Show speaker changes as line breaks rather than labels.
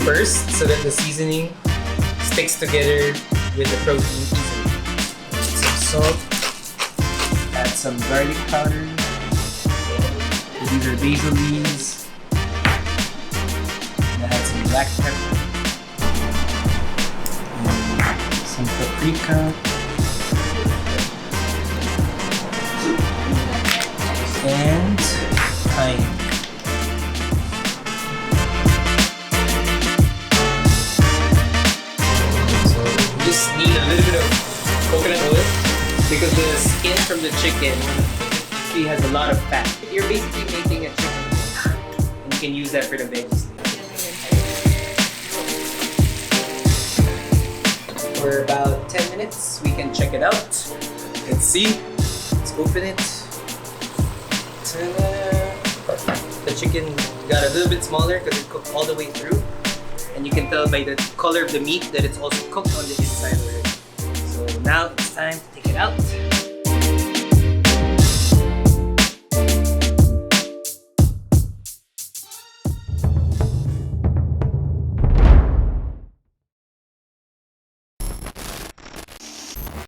first so that the seasoning sticks together with the protein easily. Add some salt, add some garlic powder. So these are basil leaves. And add some black pepper. And some paprika. And thyme. So you just need a little bit of coconut oil because the skin from the chicken actually has a lot of fat. You're basically making a chicken and you can use that for the veggies. For about 10 minutes, we can check it out. Let's see. Let's open it. The chicken got a little bit smaller because it cooked all the way through, and you can tell by the color of the meat that it's also cooked on the inside already. So now it's time to take it out.